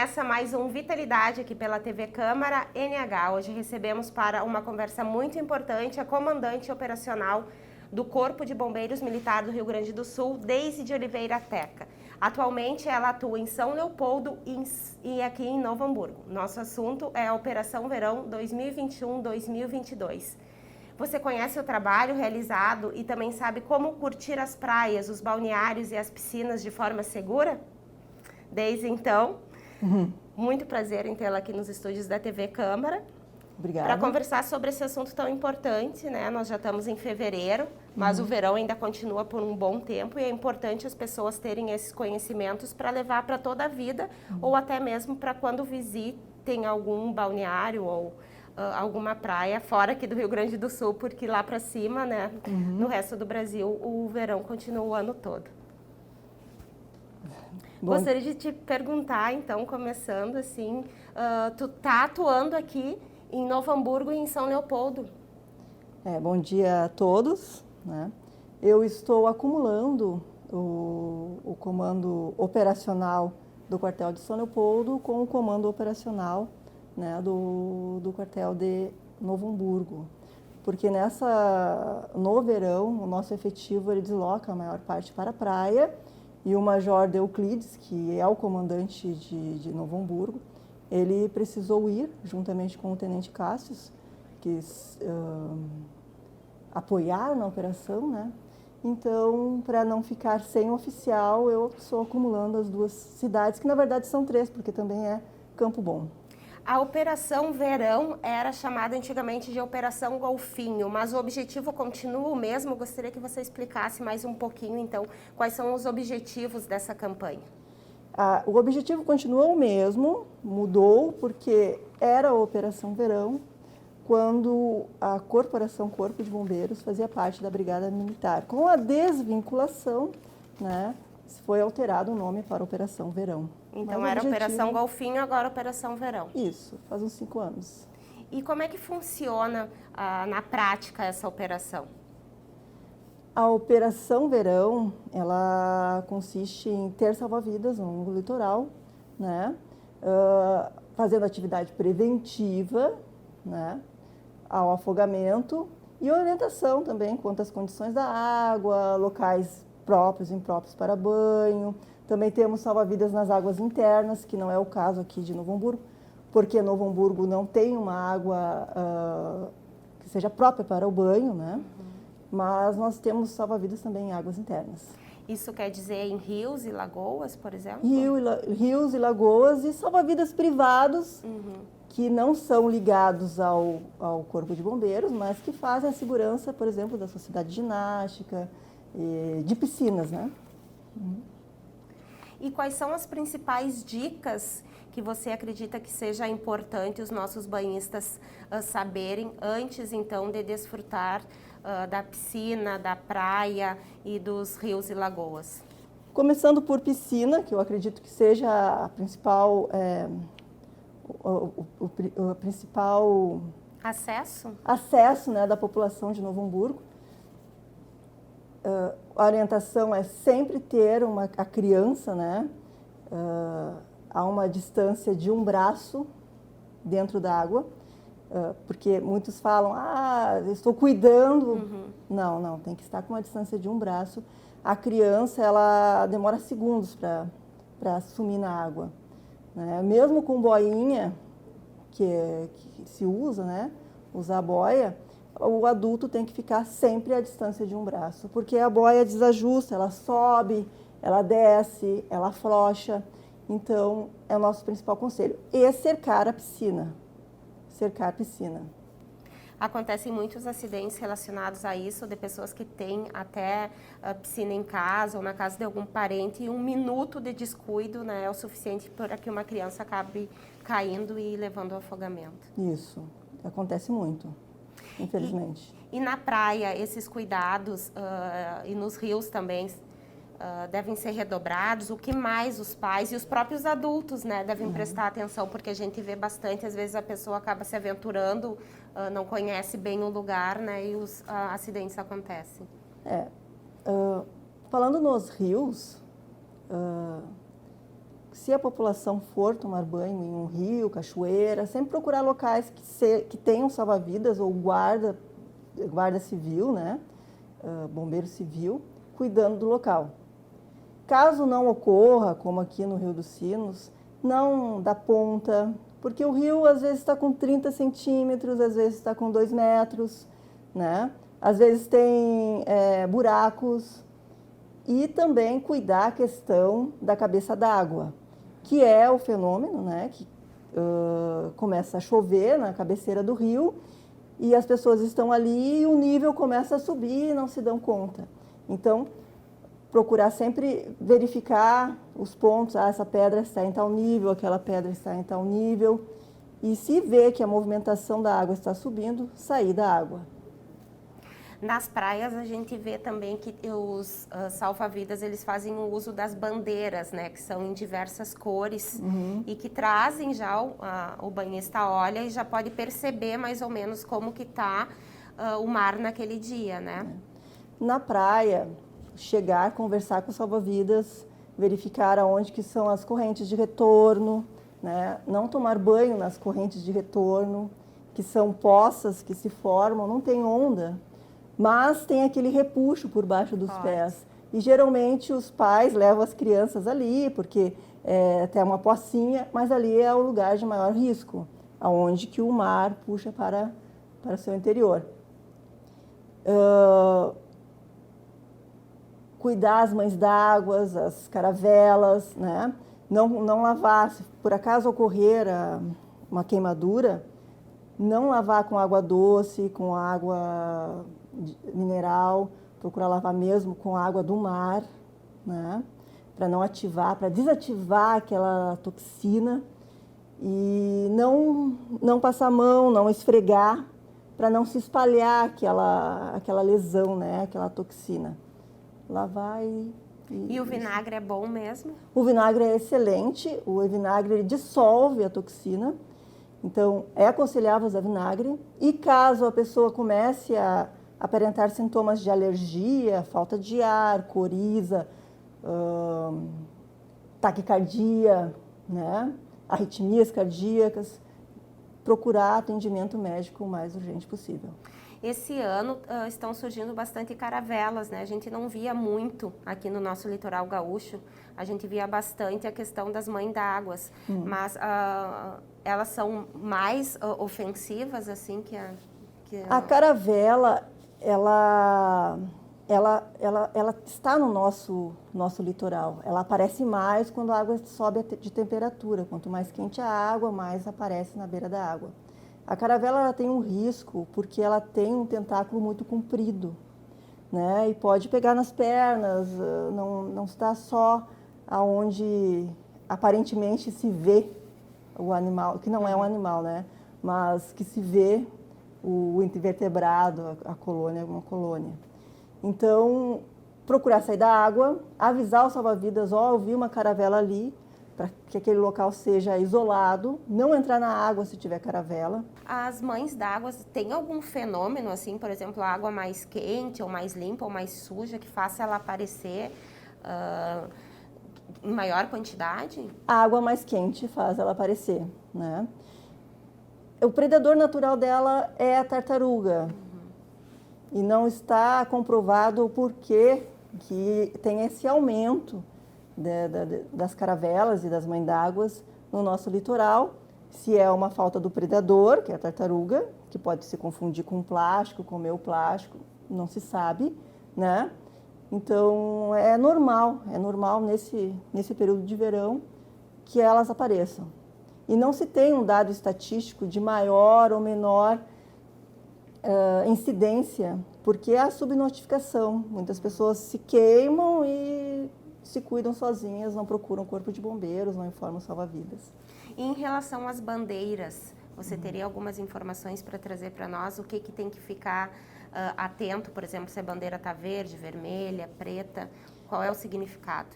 Começa mais um Vitalidade aqui pela TV Câmara NH. Hoje recebemos para uma conversa muito importante a comandante operacional do Corpo de Bombeiros Militar do Rio Grande do Sul, Deise de Oliveira Teca. Atualmente ela atua em São Leopoldo e aqui em Novo Hamburgo. Nosso assunto é a Operação Verão 2021-2022. Você conhece o trabalho realizado e também sabe como curtir as praias, os balneários e as piscinas de forma segura? Desde então, muito prazer em tê-la aqui nos estúdios da TV Câmara. Obrigada. Para conversar sobre esse assunto tão importante, né? Nós já estamos em fevereiro, mas o verão ainda continua por um bom tempo e é importante as pessoas terem esses conhecimentos para levar para toda a vida ou até mesmo para quando visitem algum balneário ou alguma praia fora aqui do Rio Grande do Sul, porque lá para cima, né, no resto do Brasil, o verão continua o ano todo. Bom. Gostaria de te perguntar, então, começando assim, tu tá atuando aqui em Novo Hamburgo e em São Leopoldo. Bom dia a todos, né? Eu estou acumulando o comando operacional do quartel de São Leopoldo com o comando operacional, né, do quartel de Novo Hamburgo. Porque no verão, o nosso efetivo ele desloca a maior parte para a praia. E o Major Euclides, que é o comandante de Novo Hamburgo, ele precisou ir, juntamente com o Tenente Cássius, que apoiaram na operação, né? Então, para não ficar sem oficial, eu estou acumulando as duas cidades, que na verdade são três, porque também é Campo Bom. A Operação Verão era chamada antigamente de Operação Golfinho, mas o objetivo continua o mesmo. Gostaria que você explicasse mais um pouquinho, então, quais são os objetivos dessa campanha. O objetivo continua o mesmo, mudou, porque era a Operação Verão, quando a Corporação Corpo de Bombeiros fazia parte da Brigada Militar. Com a desvinculação, né, foi alterado o nome para Operação Verão. Então era Operação Golfinho, agora Operação Verão. Isso, faz uns 5 anos. E como é que funciona na prática essa operação? A Operação Verão, ela consiste em ter salva-vidas no longo litoral, né? Fazendo atividade preventiva, né, ao afogamento e orientação também quanto às condições da água, locais próprios e impróprios para banho. Também temos salva-vidas nas águas internas, que não é o caso aqui de Novo Hamburgo, porque Novo Hamburgo não tem uma água que seja própria para o banho, né? Mas nós temos salva-vidas também em águas internas. Isso quer dizer em rios e lagoas, por exemplo? Rios e lagoas e salva-vidas privados, que não são ligados ao Corpo de Bombeiros, mas que fazem a segurança, por exemplo, da sociedade de ginástica, de piscinas, né? E quais são as principais dicas que você acredita que seja importante os nossos banhistas saberem antes, então, de desfrutar da piscina, da praia e dos rios e lagoas? Começando por piscina, que eu acredito que seja a principal, o principal acesso, né, da população de Novo Hamburgo. A orientação é sempre ter a criança, né, a uma distância de um braço dentro da água, porque muitos falam, eu estou cuidando. Não, tem que estar com uma distância de um braço. A criança, ela demora segundos para sumir na água, né? Mesmo com boinha, que se usa, né, usar a boia, o adulto tem que ficar sempre à distância de um braço, porque a boia desajusta, ela sobe, ela desce, ela afrouxa. Então, é o nosso principal conselho. E cercar a piscina. Cercar a piscina. Acontecem muitos acidentes relacionados a isso, de pessoas que têm até a piscina em casa ou na casa de algum parente, e 1 minuto de descuido, né, é o suficiente para que uma criança acabe caindo e levando ao afogamento. Isso, acontece muito. Infelizmente. E na praia, esses cuidados e nos rios também devem ser redobrados? O que mais os pais e os próprios adultos, né, devem prestar atenção? Porque a gente vê bastante, às vezes a pessoa acaba se aventurando, não conhece bem o lugar, né, e os acidentes acontecem. Falando nos rios, se a população for tomar banho em um rio, cachoeira, sempre procurar locais que tenham salva-vidas ou guarda civil, né? Bombeiro civil, cuidando do local. Caso não ocorra, como aqui no Rio dos Sinos, não dá ponta, porque o rio às vezes está com 30 centímetros, às vezes está com 2 metros, né? Às vezes tem buracos. E também cuidar a questão da cabeça d'água, que é o fenômeno, né, que começa a chover na cabeceira do rio e as pessoas estão ali e o nível começa a subir e não se dão conta. Então, procurar sempre verificar os pontos, essa pedra está em tal nível, aquela pedra está em tal nível, e se vê que a movimentação da água está subindo, sair da água. Nas praias a gente vê também que os salva-vidas eles fazem o uso das bandeiras, né, que são em diversas cores e que trazem já o banhista olha e já pode perceber mais ou menos como que está o mar naquele dia, né? Na praia, chegar, conversar com o salva-vidas, verificar aonde que são as correntes de retorno, né? Não tomar banho nas correntes de retorno, que são poças que se formam, não tem onda, mas tem aquele repuxo por baixo dos pés. E geralmente os pais levam as crianças ali, porque tem uma pocinha, mas ali é o lugar de maior risco, aonde que o mar puxa para o seu interior. Cuidar as mães d'água, as caravelas, né? Não lavar, se por acaso ocorrer uma queimadura, não lavar com água doce, com água mineral, procurar lavar mesmo com água do mar, né? Para não ativar, para desativar aquela toxina e não passar a mão, não esfregar, para não se espalhar aquela lesão, né? Aquela toxina. Lavar E o vinagre é bom mesmo? O vinagre é excelente, o vinagre ele dissolve a toxina, então é aconselhável usar vinagre. E caso a pessoa comece a aparentar sintomas de alergia, falta de ar, coriza, taquicardia, né? Arritmias cardíacas, procurar atendimento médico o mais urgente possível. Esse ano estão surgindo bastante caravelas, né? A gente não via muito aqui no nosso litoral gaúcho, a gente via bastante a questão das mães d'águas, mas elas são mais ofensivas, assim, que a caravela, ela está no nosso litoral. Ela aparece mais quando a água sobe de temperatura. Quanto mais quente a água, mais aparece na beira da água. A caravela ela tem um risco porque ela tem um tentáculo muito comprido, né? E pode pegar nas pernas, não está só aonde aparentemente se vê o animal, que não é um animal, né? Mas que se vê o invertebrado, a colônia, uma colônia. Então, procurar sair da água, avisar os salva-vidas, eu vi uma caravela ali, para que aquele local seja isolado, não entrar na água se tiver caravela. As mães d'água, tem algum fenômeno, assim, por exemplo, a água mais quente, ou mais limpa, ou mais suja, que faça ela aparecer em maior quantidade? A água mais quente faz ela aparecer, né? O predador natural dela é a tartaruga. E não está comprovado o porquê que tem esse aumento das caravelas e das mães d'água no nosso litoral. Se é uma falta do predador, que é a tartaruga, que pode se confundir com plástico, comer o plástico, não se sabe, né? Então, é normal nesse período de verão que elas apareçam. E não se tem um dado estatístico de maior ou menor incidência, porque é a subnotificação. Muitas pessoas se queimam e se cuidam sozinhas, não procuram corpo de bombeiros, não informam salva-vidas. E em relação às bandeiras, você teria algumas informações para trazer para nós? O que tem que ficar atento, por exemplo, se a bandeira está verde, vermelha, preta, qual é o significado?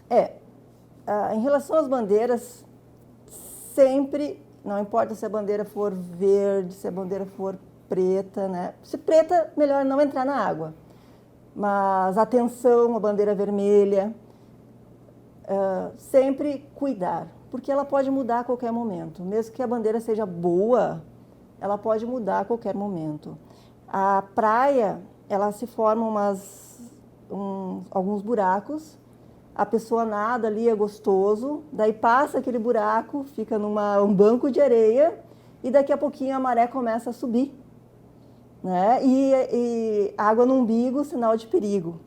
Em relação às bandeiras, sempre, não importa se a bandeira for verde, se a bandeira for preta, né? Se preta, melhor não entrar na água. Mas atenção, a bandeira vermelha, sempre cuidar. porque ela pode mudar a qualquer momento. Mesmo que a bandeira seja boa, ela pode mudar a qualquer momento. A praia, ela se forma alguns buracos, a pessoa nada ali, é gostoso, daí passa aquele buraco, fica um banco de areia e daqui a pouquinho a maré começa a subir, né? E água no umbigo, sinal de perigo.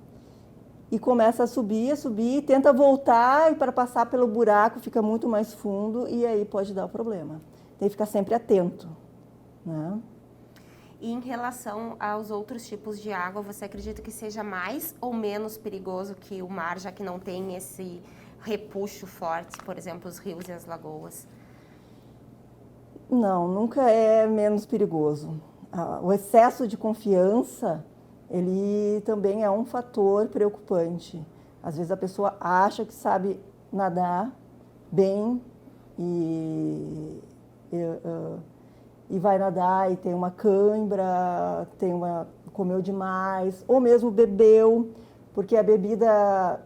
E começa a subir, tenta voltar e para passar pelo buraco fica muito mais fundo e aí pode dar o problema. Tem que ficar sempre atento, né? E em relação aos outros tipos de água, você acredita que seja mais ou menos perigoso que o mar, já que não tem esse repuxo forte, por exemplo, os rios e as lagoas? Não, nunca é menos perigoso. O excesso de confiança, ele também é um fator preocupante. Às vezes a pessoa acha que sabe nadar bem e vai nadar e tem uma cãibra, comeu demais, ou mesmo bebeu, porque a bebida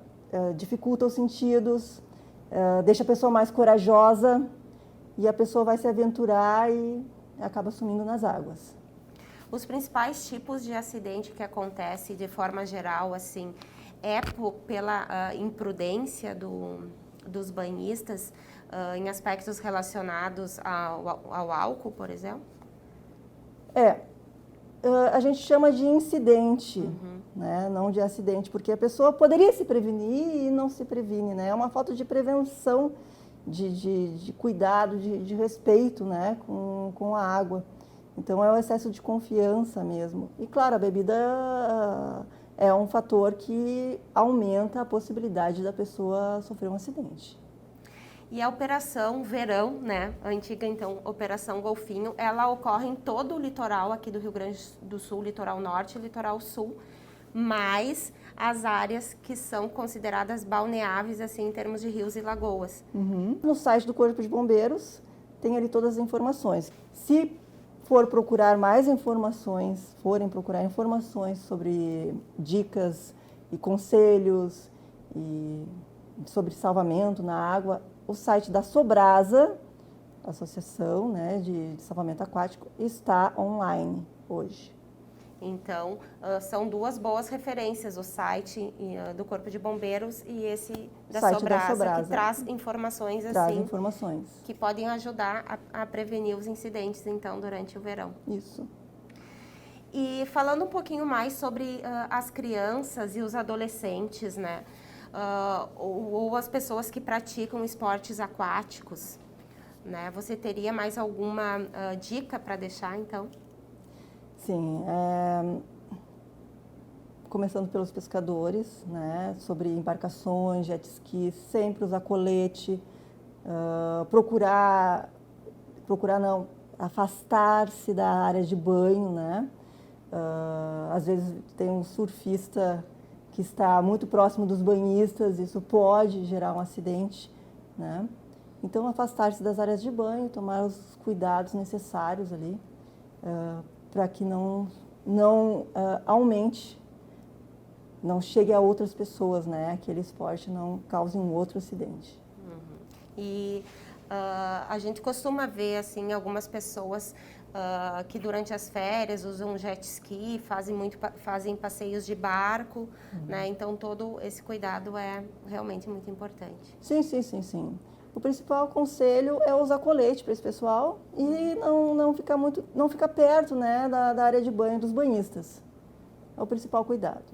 dificulta os sentidos, deixa a pessoa mais corajosa e a pessoa vai se aventurar e acaba sumindo nas águas. Os principais tipos de acidente que acontece de forma geral, assim, é pela imprudência dos banhistas, em aspectos relacionados ao álcool, por exemplo? A gente chama de incidente, né? Não de acidente, porque a pessoa poderia se prevenir e não se previne, né? É uma falta de prevenção, de cuidado, de respeito, né? com a água. Então, é o excesso de confiança mesmo. E, claro, a bebida é um fator que aumenta a possibilidade da pessoa sofrer um acidente. E a Operação Verão, né, a antiga, então, Operação Golfinho, ela ocorre em todo o litoral aqui do Rio Grande do Sul, litoral norte e litoral sul, mas as áreas que são consideradas balneáveis, assim, em termos de rios e lagoas. No site do Corpo de Bombeiros tem ali todas as informações. Se forem procurar informações sobre dicas e conselhos e sobre salvamento na água, o site da Sobrasa, Associação, né, de Salvamento Aquático, está online hoje. Então, são duas boas referências, o site do Corpo de Bombeiros e esse da Sobrasa, que traz informações que podem ajudar a prevenir os incidentes, então, durante o verão. Isso. E falando um pouquinho mais sobre as crianças e os adolescentes, né? Ou as pessoas que praticam esportes aquáticos, né? Você teria mais alguma dica para deixar, então? Sim, começando pelos pescadores, né? Sobre embarcações, jet ski, sempre usar colete, afastar-se da área de banho, né? Às vezes tem um surfista que está muito próximo dos banhistas, isso pode gerar um acidente, né? Então, afastar-se das áreas de banho, tomar os cuidados necessários ali, para que não aumente, não chegue a outras pessoas, né? Aquele esporte não cause um outro acidente. E a gente costuma ver, assim, algumas pessoas que durante as férias usam jet ski, fazem passeios de barco, né? Então, todo esse cuidado é realmente muito importante. Sim. O principal conselho é usar colete para esse pessoal e não ficar perto, né, da área de banho dos banhistas. É o principal cuidado.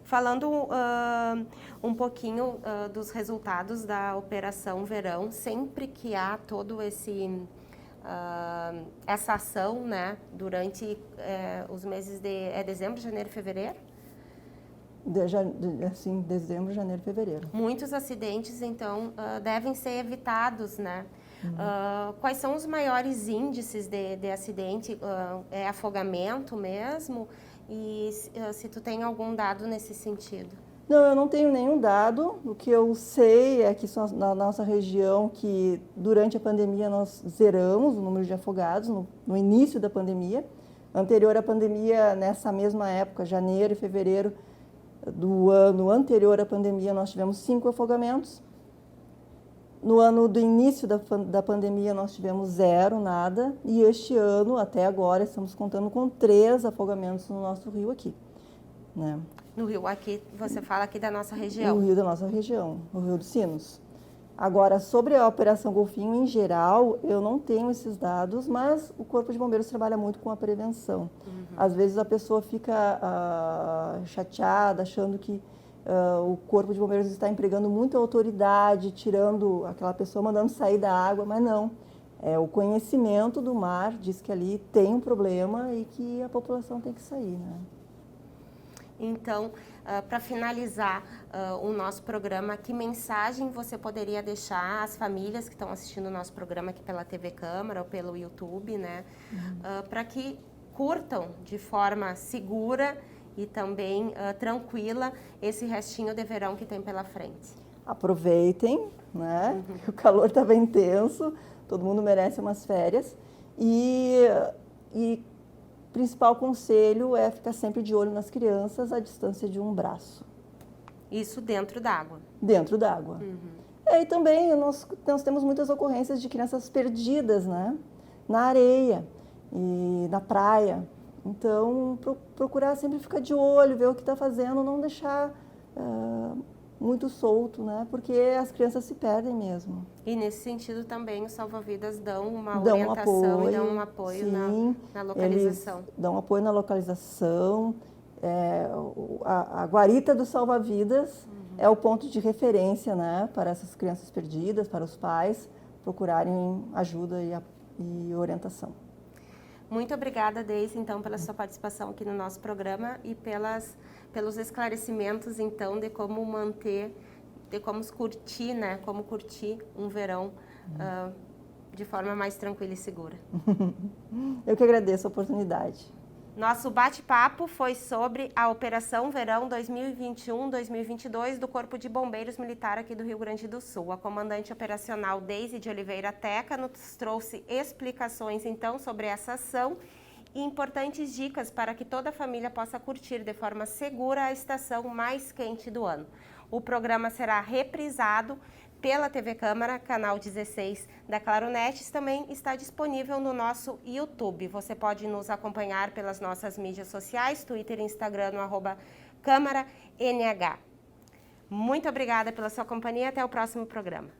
Falando um pouquinho dos resultados da Operação Verão, sempre que há todo essa ação, né, durante os meses de dezembro, janeiro e fevereiro? Assim, dezembro, janeiro e fevereiro. Muitos acidentes, então, devem ser evitados, né? Quais são os maiores índices de acidente? É afogamento mesmo? E se tu tem algum dado nesse sentido? Não, eu não tenho nenhum dado. O que eu sei é que na nossa região, que durante a pandemia nós zeramos o número de afogados, no início da pandemia. Anterior à pandemia, nessa mesma época, janeiro e fevereiro do ano anterior à pandemia, nós tivemos 5 afogamentos. No ano do início da pandemia nós tivemos 0, nada, e este ano, até agora, estamos contando com 3 afogamentos no nosso rio aqui, né? No rio aqui, você fala aqui da nossa região. No rio da nossa região, o Rio dos Sinos. Agora, sobre a Operação Golfinho em geral, eu não tenho esses dados, mas o Corpo de Bombeiros trabalha muito com a prevenção. Às vezes a pessoa fica chateada, achando que o Corpo de Bombeiros está empregando muita autoridade, tirando aquela pessoa, mandando sair da água, mas não. O conhecimento do mar diz que ali tem um problema e que a população tem que sair, né? Então, para finalizar o nosso programa, que mensagem você poderia deixar às famílias que estão assistindo o nosso programa aqui pela TV Câmara ou pelo YouTube, né? Para que curtam de forma segura e também tranquila esse restinho de verão que tem pela frente. Aproveitem, né? O calor está bem intenso, todo mundo merece umas férias e principal conselho é ficar sempre de olho nas crianças à distância de um braço. Isso dentro d'água? Dentro d'água. E também nós temos muitas ocorrências de crianças perdidas, né? Na areia e na praia. Então, procurar sempre ficar de olho, ver o que está fazendo, não deixar muito solto, né? Porque as crianças se perdem mesmo. E nesse sentido também os salva-vidas dão uma orientação e dão um apoio na localização. Eles dão apoio na localização. A guarita do salva-vidas é o ponto de referência, né? Para essas crianças perdidas, para os pais procurarem ajuda e orientação. Muito obrigada, Deise, então, pela sua participação aqui no nosso programa e pelos esclarecimentos, então, de como curtir, né? Como curtir um verão de forma mais tranquila e segura. Eu que agradeço a oportunidade. Nosso bate-papo foi sobre a Operação Verão 2021-2022 do Corpo de Bombeiros Militar aqui do Rio Grande do Sul. A comandante operacional Deise de Oliveira Teca nos trouxe explicações, então, sobre essa ação e importantes dicas para que toda a família possa curtir de forma segura a estação mais quente do ano. O programa será reprisado pela TV Câmara, canal 16 da Claronet, também está disponível no nosso YouTube. Você pode nos acompanhar pelas nossas mídias sociais, Twitter e Instagram, no @CâmaraNH. Muito obrigada pela sua companhia, até o próximo programa.